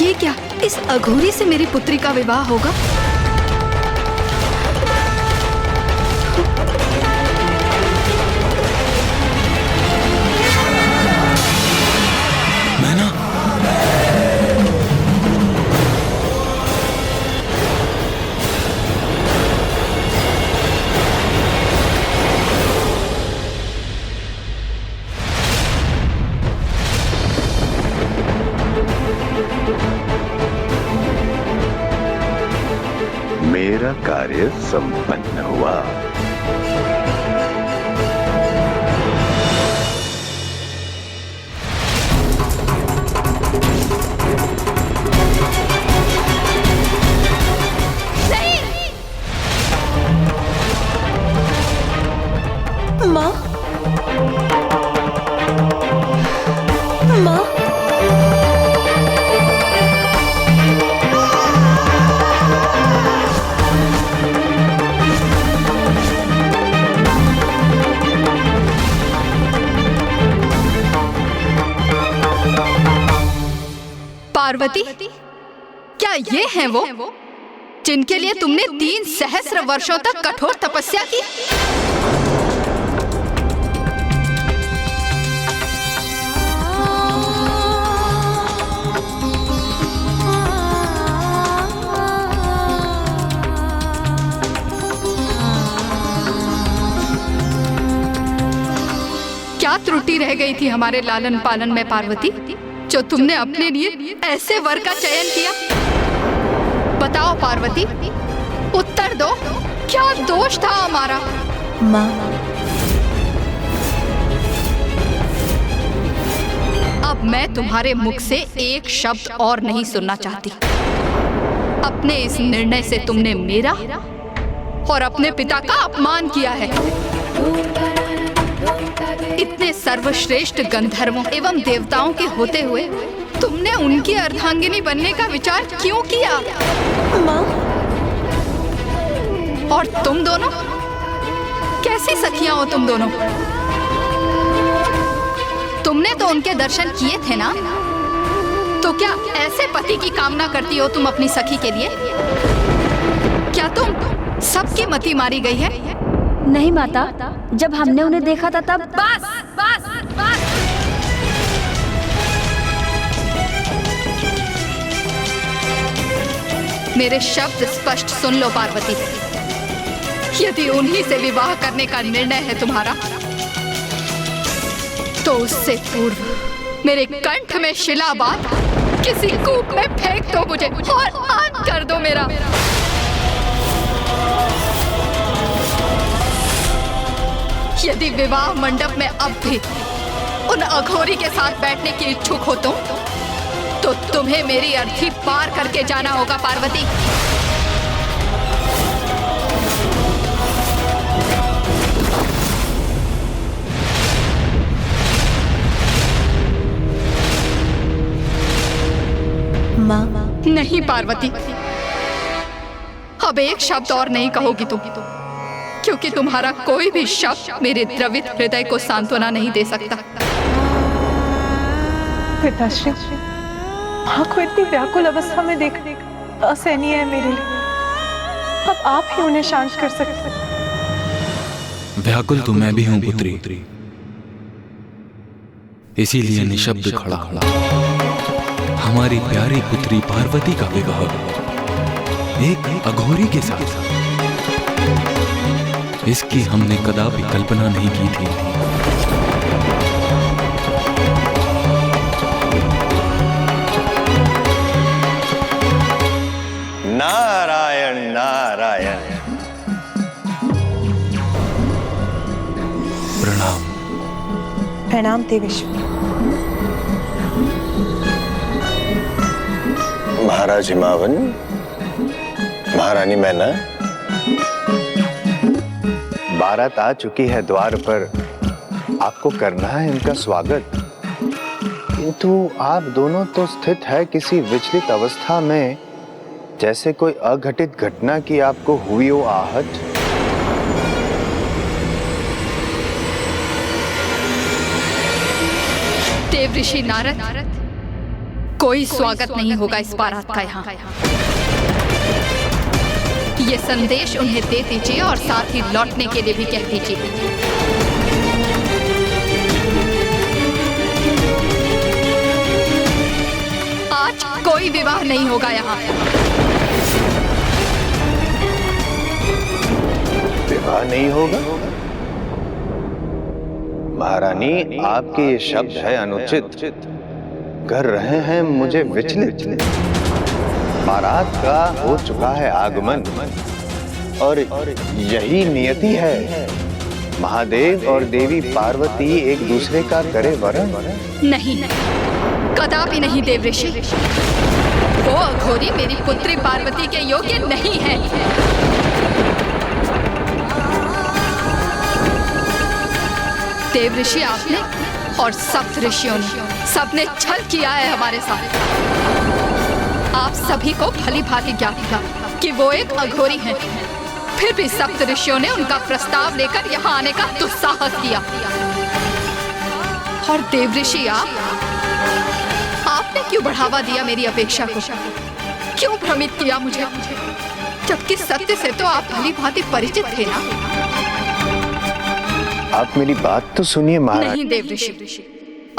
ये क्या? इस अघोरी से मेरी पुत्री का विवाह होगा? मेरा कार्य संपन्न हुआ। माँ, माँ, पार्वती, क्या ये हैं वो जिनके लिए तुमने 3 सहस्र वर्षों तक कठोर तपस्या की? क्या त्रुटि रह गई थी हमारे लालन पालन में पार्वती, जो तुमने अपने लिए ऐसे वर का चयन किया? बताओ पार्वती, उत्तर दो, क्या दोष था हमारा? माँ, अब मैं तुम्हारे मुख से एक शब्द और नहीं सुनना चाहती। अपने इस निर्णय से तुमने मेरा और अपने पिता का अपमान किया है। इतने सर्वश्रेष्ठ गंधर्वों एवं देवताओं के होते हुए तुमने उनकी अर्धांगिनी बनने का विचार क्यों किया? माँ, और तुम दोनों कैसी सखियां हो तुम दोनों? तुमने उनके दर्शन किए थे ना? तो क्या ऐसे पति की कामना करती हो तुम अपनी सखी के लिए? क्या तुम सबकी मति मारी गई है? नहीं माता, जब हमने उन्हें देखा था तब। बस बस बस। मेरे शब्द स्पष्ट सुन लो पार्वती। यदि उन्हीं से विवाह करने का निर्णय है तुम्हारा, तो उससे पूर्व मेरे कंठ में शिला बांध किसी कूप में फेंक दो मुझे और अंत कर दो मेरा। यदि विवाह मंडप में अब भी उन अघोरी के साथ बैठने की इच्छुक हो तुम, तो तुम्हें मेरी अर्थी पार करके जाना होगा पार्वती। माँ। नहीं पार्वती, अब एक शब्द और नहीं कहोगी तुम, क्योंकि तुम्हारा कोई भी शब्द मेरे द्रवित हृदय को सांत्वना नहीं दे सकता। पिताश्री, माँ को इतनी व्याकुल अवस्था में देखने असहनीय है मेरे लिए। अब आप ही उन्हें शांत कर सकते। व्याकुल तो मैं भी हूं पुत्री, इसीलिए निशब्द खड़ा हूं। हमारी प्यारी पुत्री पार्वती का विवाह एक अघोरी के साथ, इसकी हमने कदापि कल्पना नहीं की थी। नारायण नारायण। प्रणाम। प्रणाम देवेश्वर। महाराज हिमावन, महारानी मैना, बारात आ चुकी है द्वार पर। आपको करना है इनका स्वागत, किंतु आप दोनों तो स्थित है किसी विचलित अवस्था में, जैसे कोई अघटित घटना की आपको हुई हो आहट। देव ऋषि नारद, कोई स्वागत नहीं होगा इस बारात का यहाँ। ये संदेश उन्हें दे दीजिए और साथ ही लौटने के लिए भी कह दीजिए। आज कोई विवाह नहीं होगा यहाँ। विवाह नहीं होगा? महारानी, आपके ये शब्द है अनुचित, कर रहे हैं मुझे विचलित। बारात का हो चुका है आगमन और यही नियति है। महादेव और देवी पार्वती एक दूसरे का करे वरण। नहीं, कदापि नहीं देव ऋषि। वो अघोरी मेरी पुत्री पार्वती के योग्य नहीं है। देव ऋषि आपने और सप्त ऋषियों ने सबने छल किया है हमारे साथ। आप सभी को भली भांति ज्ञात था कि वो एक अघोरी हैं। फिर भी सप्त ऋषियों ने उनका प्रस्ताव लेकर यहाँ आने का दुस्साहस किया। और देव ऋषि आपने क्यों बढ़ावा दिया मेरी अपेक्षा को? क्यों भ्रमित किया मुझे? जबकि सत्य से तो आप भली भांति परिचित थे ना। आप मेरी बात तो सुनिए महाराज। नहीं देव ऋषि,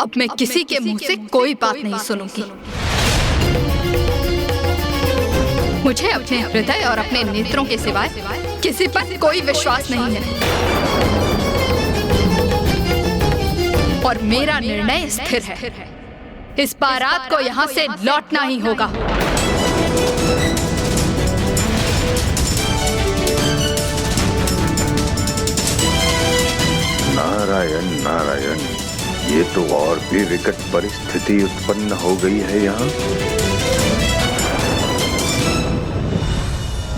अब मैं किसी के मुंह से कोई बात नहीं सुनूंगी। मुझे अपने हृदय और अपने नेत्रों के सिवाय किसी पर कोई विश्वास नहीं है और मेरा निर्णय स्थिर है। इस बारात को यहाँ से लौटना ही होगा। नारायण नारायण, ये तो और भी विकट परिस्थिति उत्पन्न हो गई है यहाँ।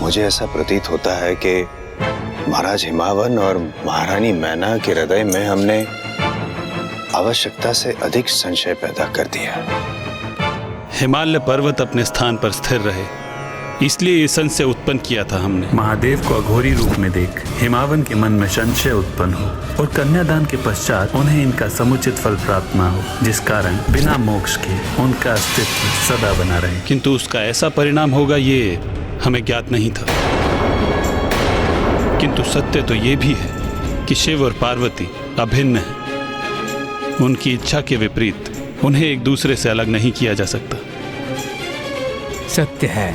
मुझे ऐसा प्रतीत होता है कि महाराज हिमावन और महारानी मैना के हृदय में हमने आवश्यकता से अधिक संशय पैदा कर दिया। हिमालय पर्वत अपने स्थान पर स्थिर रहे इसलिए ये संशय उत्पन्न किया था हमने। महादेव को अघोरी रूप में देख हिमावन के मन में संशय उत्पन्न हो और कन्यादान के पश्चात उन्हें इनका समुचित फल प्राप्त न हो, जिस कारण बिना मोक्ष के उनका अस्तित्व सदा बना रहे। किंतु उसका ऐसा परिणाम होगा ये हमें ज्ञात नहीं था। किंतु सत्य तो ये भी है कि शिव और पार्वती अभिन्न हैं। उनकी इच्छा के विपरीत उन्हें एक दूसरे से अलग नहीं किया जा सकता। सत्य है,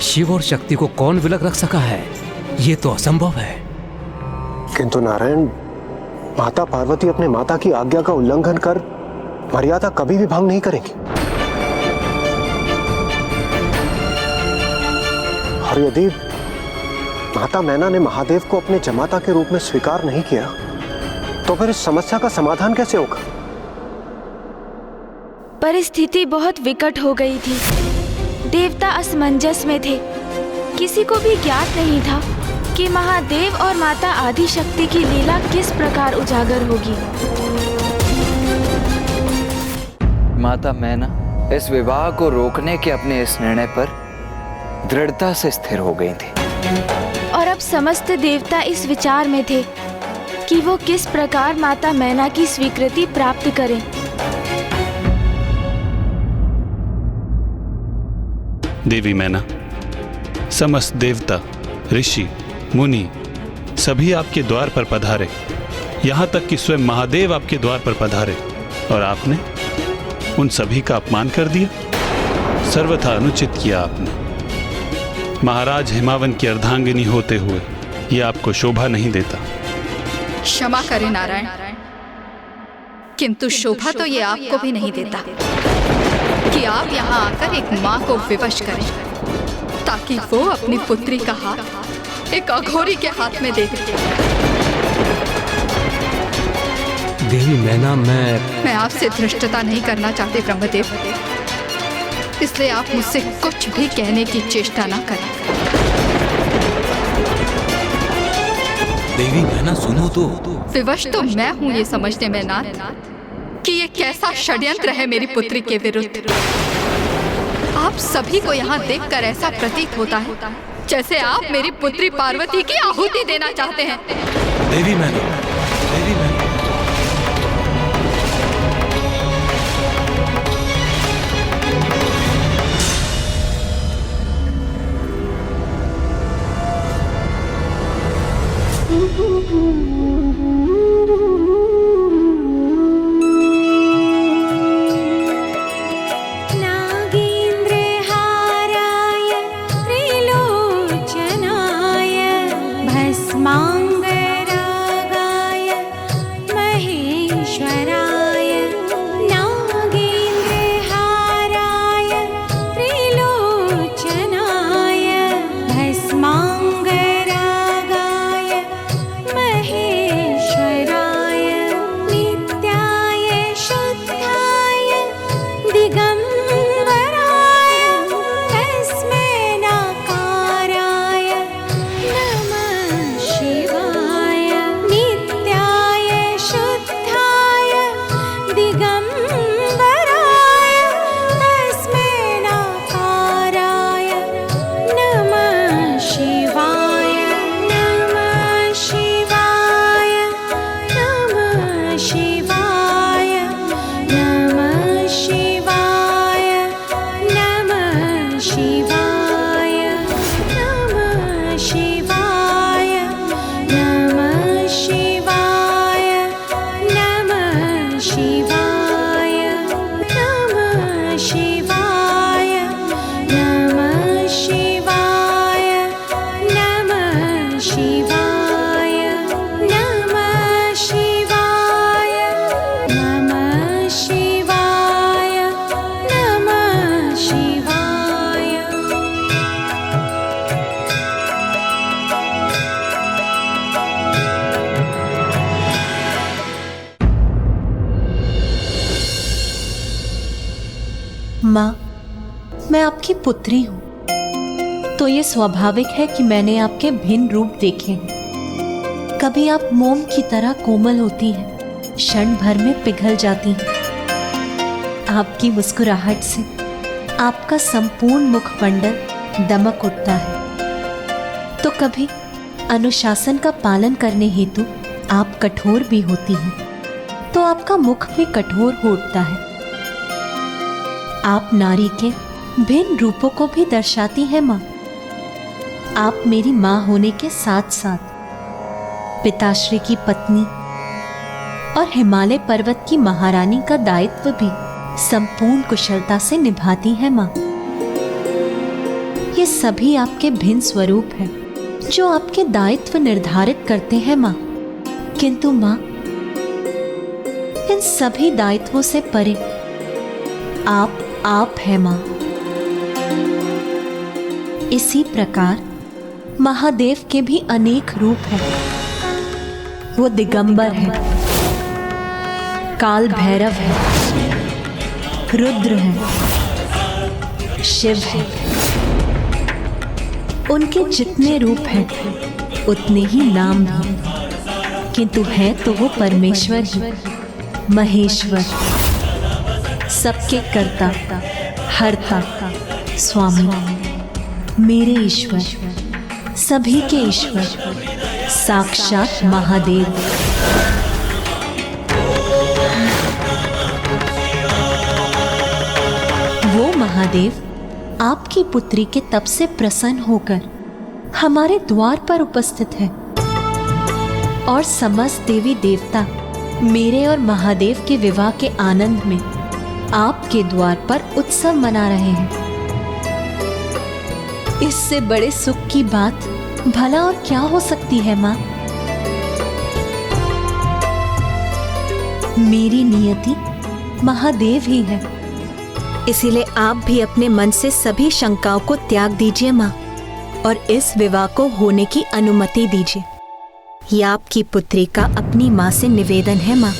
शिव और शक्ति को कौन विलग रख सका है? ये तो असंभव है। किंतु नारायण, माता पार्वती अपने माता की आज्ञा का उल्लंघन कर मर्यादा कभी भी भंग नहीं करेंगी। और यदि माता मैना ने महादेव को अपने जमाता के रूप में स्वीकार नहीं किया तो फिर इस समस्या का समाधान कैसे होगा? परिस्थिति बहुत विकट हो गई थी। देवता असमंजस में थे। किसी को भी ज्ञात नहीं था कि महादेव और माता आदिशक्ति की लीला किस प्रकार उजागर होगी। माता मैना इस विवाह को रोकने के अपने इस निर्णय पर दृढ़ता से स्थिर हो गई थी। और अब समस्त देवता इस विचार में थे कि वो किस प्रकार माता मैना की स्वीकृति प्राप्त करें। देवी मैना, समस्त देवता, ऋषि, मुनि सभी आपके द्वार पर पधारे। यहाँ तक कि स्वयं महादेव आपके द्वार पर पधारे और आपने उन सभी का अपमान कर दिया। सर्वथा अनुचित किया आपने। महाराज हिमावन की अर्धांगिनी होते हुए यह आपको शोभा नहीं देता। क्षमा करें नारायण, किंतु शोभा तो ये आपको भी नहीं देता कि आप यहाँ आकर एक माँ को विवश करें ताकि वो अपनी पुत्री का हाथ एक अघोरी के हाथ में दे दे। देवी मैना, मैं आपसे धृष्टता नहीं करना चाहती ब्रह्मदेव, इसलिए आप मुझसे कुछ भी कहने की चेष्टा ना करें। देवी मैना सुनो तो। विवश तो मैं हूँ ये समझने में नाथ कि ये कैसा षड्यंत्र है मेरी पुत्री के विरुद्ध। आप सभी को यहाँ देखकर ऐसा प्रतीत होता है जैसे आप मेरी पुत्री पार्वती की आहुति देना चाहते हैं। देवी मैना, देवी मैना। माँ, मैं आपकी पुत्री हूँ, तो ये स्वाभाविक है कि मैंने आपके भिन्न रूप देखे हैं। कभी आप मोम की तरह कोमल होती हैं, क्षण भर में पिघल जाती हैं। आपकी मुस्कुराहट से आपका संपूर्ण मुखमंडल दमक उठता है, तो कभी अनुशासन का पालन करने हेतु आप कठोर भी होती हैं, तो आपका मुख भी कठोर हो उठता है। आप नारी के भिन्न रूपों को भी दर्शाती हैं माँ। आप मेरी माँ होने के साथ साथ पिताश्री की पत्नी और हिमालय पर्वत की महारानी का दायित्व भी संपूर्ण कुशलता से निभाती हैं माँ। ये सभी आपके भिन्न स्वरूप हैं जो आपके दायित्व निर्धारित करते हैं माँ। किंतु माँ, इन सभी दायित्वों से परे आप है माँ। इसी प्रकार महादेव के भी अनेक रूप हैं। वो दिगंबर है, काल भैरव है, रुद्र है, शिव है। उनके जितने रूप हैं उतने ही नाम भी, किंतु है तो वो परमेश्वर ही, महेश्वर, सबके कर्ता, हरता, स्वामी, मेरे ईश्वर, सभी के ईश्वर, साक्षात महादेव। वो महादेव आपकी पुत्री के तप से प्रसन्न होकर हमारे द्वार पर उपस्थित है और समस्त देवी देवता मेरे और महादेव के विवाह के आनंद में आपके द्वार पर उत्सव मना रहे हैं। इससे बड़े सुख की बात भला और क्या हो सकती है माँ? मेरी नियति महादेव ही है, इसीलिए आप भी अपने मन से सभी शंकाओं को त्याग दीजिए माँ और इस विवाह को होने की अनुमति दीजिए। यह आपकी पुत्री का अपनी माँ से निवेदन है माँ।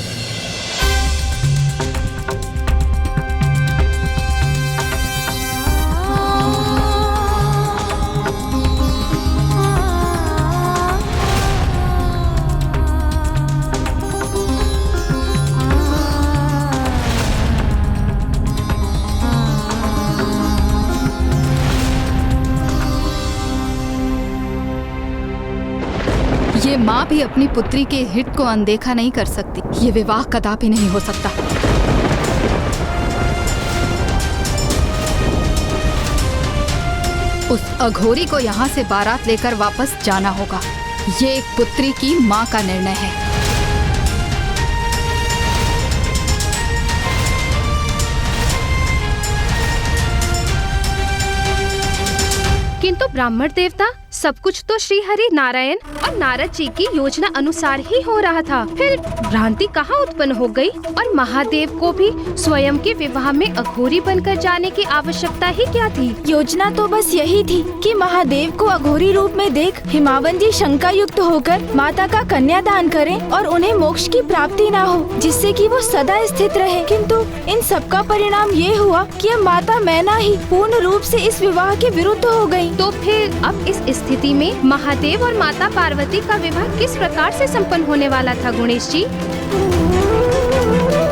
ये माँ भी अपनी पुत्री के हित को अनदेखा नहीं कर सकती। ये विवाह कदापि नहीं हो सकता। उस अघोरी को यहाँ से बारात लेकर वापस जाना होगा। ये एक पुत्री की माँ का निर्णय है। किंतु ब्राह्मण देवता, सब कुछ तो श्री हरि नारायण और नारद जी की योजना अनुसार ही हो रहा था। फिर भ्रांति कहाँ उत्पन्न हो गई? और महादेव को भी स्वयं के विवाह में अघोरी बनकर जाने की आवश्यकता ही क्या थी? योजना तो बस यही थी कि महादेव को अघोरी रूप में देख हिमावन जी शंका युक्त होकर माता का कन्यादान करें और उन्हें मोक्ष की प्राप्ति ना हो, जिससे कि वो सदा स्थित रहे। किंतु इन सब का परिणाम ये हुआ कि अब माता मैना ही पूर्ण रूप से इस विवाह के विरुद्ध हो गयी। तो फिर अब इस स्थिति में महादेव और माता पार्वती का विवाह किस प्रकार से संपन्न होने वाला था गुणेश जी?